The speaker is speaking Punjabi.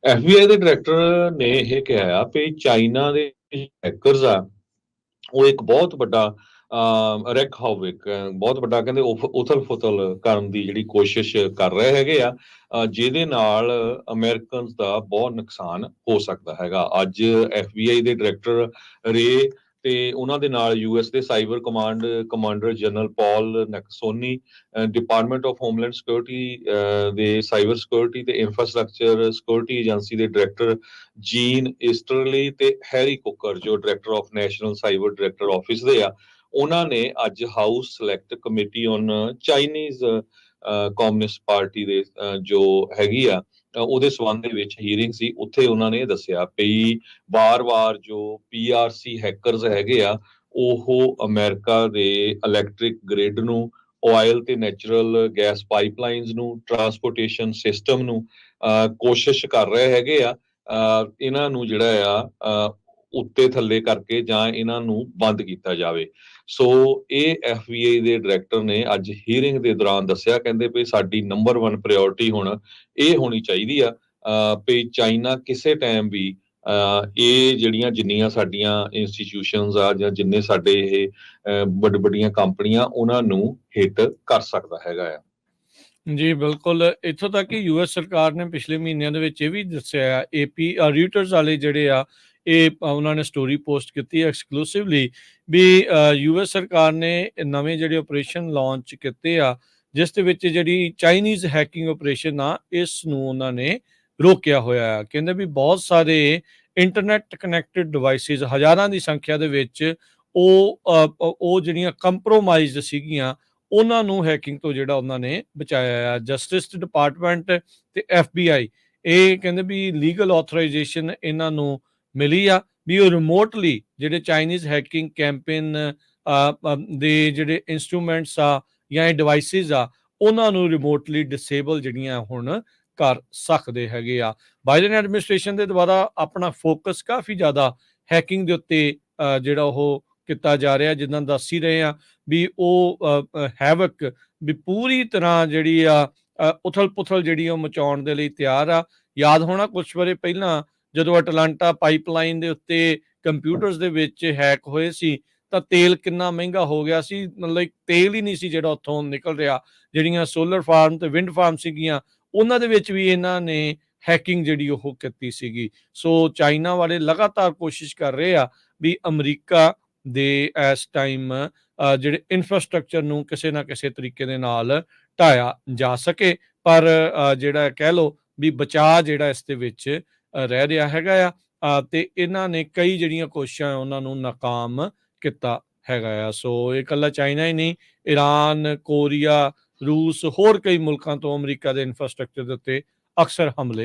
FBI ਦੇ ਡਾਇਰੈਕਟਰ ਨੇ ਇਹ ਕਿਹਾ ਆ ਵੀ ਚਾਈਨਾ ਦੇ ਹੈਕਰਸ ਆ ਉਹ ਇੱਕ ਬਹੁਤ ਵੱਡਾ ਰੈਕ ਹੌਵਿਕ ਬਹੁਤ ਵੱਡਾ ਕਹਿੰਦੇ ਉਥਲ-ਫੁਥਲ ਕਰਨ ਦੀ ਜਿਹੜੀ ਕੋਸ਼ਿਸ਼ ਕਰ ਰਹੇ ਹੈਗੇ ਆ ਜਿਹਦੇ ਨਾਲ ਅਮਰੀਕਨਸ ਦਾ ਬਹੁਤ ਨੁਕਸਾਨ ਹੋ ਸਕਦਾ ਹੈਗਾ। ਅੱਜ FBI ਦੇ ਡਾਇਰੈਕਟਰ ਰੇ ਤੇ ਉਹਨਾਂ ਦੇ ਨਾਲ US ਦੇ cyber commander general Paul Nakasone, Department of Homeland Security ਦੇ ਸਾਈਬਰ ਸਿਕਿਉਰਿਟੀ ਤੇ ਇੰਫਰਾਸਟ੍ਰਕਚਰ ਸਿਕਿਉਰਿਟੀ ਏਜੰਸੀ ਦੇ ਡਾਇਰੈਕਟਰ ਜੀਨ ਈਸਟਰਲੀ ਤੇ ਹੈਰੀ ਕੁਕਰ ਜੋ Director of National Cyber Director office ਦੇ ਆ, ਉਹਨਾਂ ਨੇ ਅੱਜ House Select Committee on Chinese Communist Party ਦੇ ਜੋ ਹੈਗੀ ਆ ਉਹਦੇ ਸਬੰਧ ਦੇ ਵਿੱਚ ਹੀਅਰਿੰਗ ਸੀ। ਉੱਥੇ ਉਹਨਾਂ ਨੇ ਦੱਸਿਆ ਵੀ ਵਾਰ-ਵਾਰ ਜੋ PRC ਹੈਕਰਸ ਹੈਗੇ ਆ ਉਹ ਅਮਰੀਕਾ ਦੇ ਇਲੈਕਟ੍ਰਿਕ ਗ੍ਰਿਡ ਨੂੰ, ਆਇਲ ਤੇ ਨੈਚੁਰਲ ਗੈਸ ਪਾਈਪਲਾਈਨਸ ਨੂੰ, ਟਰਾਂਸਪੋਰਟੇਸ਼ਨ ਸਿਸਟਮ ਨੂੰ ਕੋਸ਼ਿਸ਼ ਕਰ ਰਹੇ ਹੈਗੇ ਆ ਇਹਨਾਂ ਨੂੰ ਜਿਹੜਾ ਆ ਉੱਤੇ ਥੱਲੇ ਕਰਕੇ ਜਾਂ ਇਹਨਾਂ ਨੂੰ ਬੰਦ ਕੀਤਾ ਜਾਵੇ। ਸੋ ਇਹ FBI ਦੇ ਡਾਇਰੈਕਟਰ ਨੇ ਅੱਜ ਹੀਅਰਿੰਗ ਦੇ ਦੌਰਾਨ ਦੱਸਿਆ, ਕਹਿੰਦੇ ਵੀ ਸਾਡੀ ਨੰਬਰ 1 ਪ੍ਰਾਇੋਰਟੀ ਹੁਣ ਇਹ ਹੋਣੀ ਚਾਹੀਦੀ ਆ ਵੀ ਚਾਈਨਾ ਕਿਸੇ ਟਾਈਮ ਵੀ ਇਹ ਜਿਹੜੀਆਂ ਜਿੰਨੀਆਂ ਸਾਡੀਆਂ ਇੰਸਟੀਟਿਊਸ਼ਨਸ ਆ ਜਾਂ ਜਿੰਨੇ ਸਾਡੇ ਇਹ ਵੱਡੀਆਂ ਕੰਪਨੀਆਂ ਉਹਨਾਂ ਨੂੰ ਹਿੱਟ ਕਰ ਸਕਦਾ ਹੈਗਾ ਆ। ਜੀ ਬਿਲਕੁਲ, ਇੱਥੋਂ ਤੱਕ ਕਿ US ਸਰਕਾਰ ਨੇ ਪਿਛਲੇ ਮਹੀਨਿਆਂ ਦੇ ਵਿੱਚ ਇਹ ਵੀ ਦੱਸਿਆ ਆ, AP ਰਿਊਟਰਸ ਵਾਲੇ ਜਿਹੜੇ ਆ ਇਹ ਉਹਨਾਂ ਨੇ ਸਟੋਰੀ ਪੋਸਟ ਕੀਤੀ ਐਕਸਕਲੂਸਿਵਲੀ ਵੀ US ਸਰਕਾਰ ਨੇ ਨਵੇਂ ਜਿਹੜੇ ਆਪਰੇਸ਼ਨ ਲਾਂਚ ਕੀਤੇ ਆ ਜਿਸ ਦੇ ਵਿੱਚ ਜਿਹੜੀ ਚਾਈਨੀਜ਼ ਹੈਕਿੰਗ ਆਪਰੇਸ਼ਨ ਆ ਇਸ ਨੂੰ ਉਹਨਾਂ ਨੇ ਰੋਕਿਆ ਹੋਇਆ ਆ। ਕਹਿੰਦੇ ਵੀ ਬਹੁਤ ਸਾਰੇ ਇੰਟਰਨੈਟ ਕਨੈਕਟਡ ਡਿਵਾਈਸਿਸ ਹਜ਼ਾਰਾਂ ਦੀ ਸੰਖਿਆ ਦੇ ਵਿੱਚ ਉਹ ਜਿਹੜੀਆਂ ਕੰਪਰੋਮਾਈਜ਼ਡ ਸੀਗੀਆਂ ਉਹਨਾਂ ਨੂੰ ਹੈਕਿੰਗ ਤੋਂ ਜਿਹੜਾ ਉਹਨਾਂ ਨੇ ਬਚਾਇਆ ਆ। ਜਸਟਿਸ ਡਿਪਾਰਟਮੈਂਟ ਤੇ FBI ਇਹ ਕਹਿੰਦੇ ਵੀ ਲੀਗਲ ਆਥੋਰਾਈਜੇਸ਼ਨ ਇਹਨਾਂ ਨੂੰ ਮਿਲੀ ਆ ਵੀ ਉਹ ਰਿਮੋਟਲੀ ਜਿਹੜੇ ਚਾਈਨੀਜ਼ ਹੈਕਿੰਗ ਕੈਂਪੇਨ ਦੇ ਜਿਹੜੇ ਇੰਸਟਰੂਮੈਂਟਸ ਆ ਜਾਂ ਇਹ ਡਿਵਾਈਸਿਸ ਆ ਉਹਨਾਂ ਨੂੰ ਰਿਮੋਟਲੀ ਡਿਸੇਬਲ ਜਿਹੜੀਆਂ ਹੁਣ ਕਰ ਸਕਦੇ ਹੈਗੇ ਆ। ਬਾਈਡਨ ਐਡਮਿਨਿਸਟ੍ਰੇਸ਼ਨ ਦੇ ਦੁਆਰਾ ਆਪਣਾ ਫੋਕਸ ਕਾਫੀ ਜ਼ਿਆਦਾ ਹੈਕਿੰਗ ਦੇ ਉੱਤੇ ਜਿਹੜਾ ਉਹ ਕੀਤਾ ਜਾ ਰਿਹਾ, ਜਿੱਦਾਂ ਦੱਸ ਹੀ ਰਹੇ ਆ ਵੀ ਉਹ ਹੈਵਕ ਵੀ ਪੂਰੀ ਤਰ੍ਹਾਂ ਜਿਹੜੀ ਆ ਉਥਲ ਪੁਥਲ ਜਿਹੜੀ ਉਹ ਮਚਾਉਣ ਦੇ ਲਈ ਤਿਆਰ ਆ। ਯਾਦ ਹੋਣਾ ਕੁਛ ਵਾਰੇ ਪਹਿਲਾਂ ਜਦੋਂ ਅਟਲਾਂਟਾ ਪਾਈਪਲਾਈਨ ਦੇ ਉੱਤੇ ਕੰਪਿਊਟਰਸ ਦੇ ਵਿੱਚ ਹੈਕ ਹੋਏ ਸੀ ਤਾਂ ਤੇਲ ਕਿੰਨਾ ਮਹਿੰਗਾ ਹੋ ਗਿਆ ਸੀ, ਮਤਲਬ ਤੇਲ ਹੀ ਨਹੀਂ ਸੀ ਜਿਹੜਾ ਉੱਥੋਂ ਨਿਕਲ ਰਿਹਾ। ਜਿਹੜੀਆਂ ਸੋਲਰ ਫਾਰਮ ਤੇ ਵਿੰਡ ਫਾਰਮ ਸੀਗੀਆਂ ਉਹਨਾਂ ਦੇ ਵਿੱਚ ਵੀ ਇਹਨਾਂ ਨੇ ਹੈਕਿੰਗ ਜਿਹੜੀ ਉਹ ਕੀਤੀ ਸੀਗੀ। ਸੋ ਚਾਈਨਾ ਵਾਲੇ ਲਗਾਤਾਰ ਕੋਸ਼ਿਸ਼ ਕਰ ਰਹੇ ਆ ਵੀ ਅਮਰੀਕਾ ਦੇ ਇਸ ਟਾਈਮ ਜਿਹੜੇ ਇਨਫਰਾਸਟ੍ਰਕਚਰ ਨੂੰ ਕਿਸੇ ਨਾ ਕਿਸੇ ਤਰੀਕੇ ਦੇ ਨਾਲ ਢਾਇਆ ਜਾ ਸਕੇ, ਪਰ ਜਿਹੜਾ ਕਹਿ ਲਓ ਵੀ ਬਚਾਅ ਜਿਹੜਾ ਇਸ ਦੇ ਵਿੱਚ ਰਹਿ ਰਿਹਾ ਹੈਗਾ ਆ ਤੇ ਇਹਨਾਂ ਨੇ ਕਈ ਜਿਹੜੀਆਂ ਕੋਸ਼ਿਸ਼ਾਂ ਉਹਨਾਂ ਨੂੰ ਨਾਕਾਮ ਕੀਤਾ ਹੈਗਾ ਆ। ਸੋ ਇਹ ਇਕੱਲਾ ਚਾਈਨਾ ਹੀ ਨਹੀਂ, ਈਰਾਨ, ਕੋਰੀਆ, ਰੂਸ, ਹੋਰ ਕਈ ਮੁਲਕਾਂ ਤੋਂ ਅਮਰੀਕਾ ਦੇ ਇਨਫਰਾਸਟ੍ਰਕਚਰ ਦੇ ਉੱਤੇ ਅਕਸਰ ਹਮਲੇ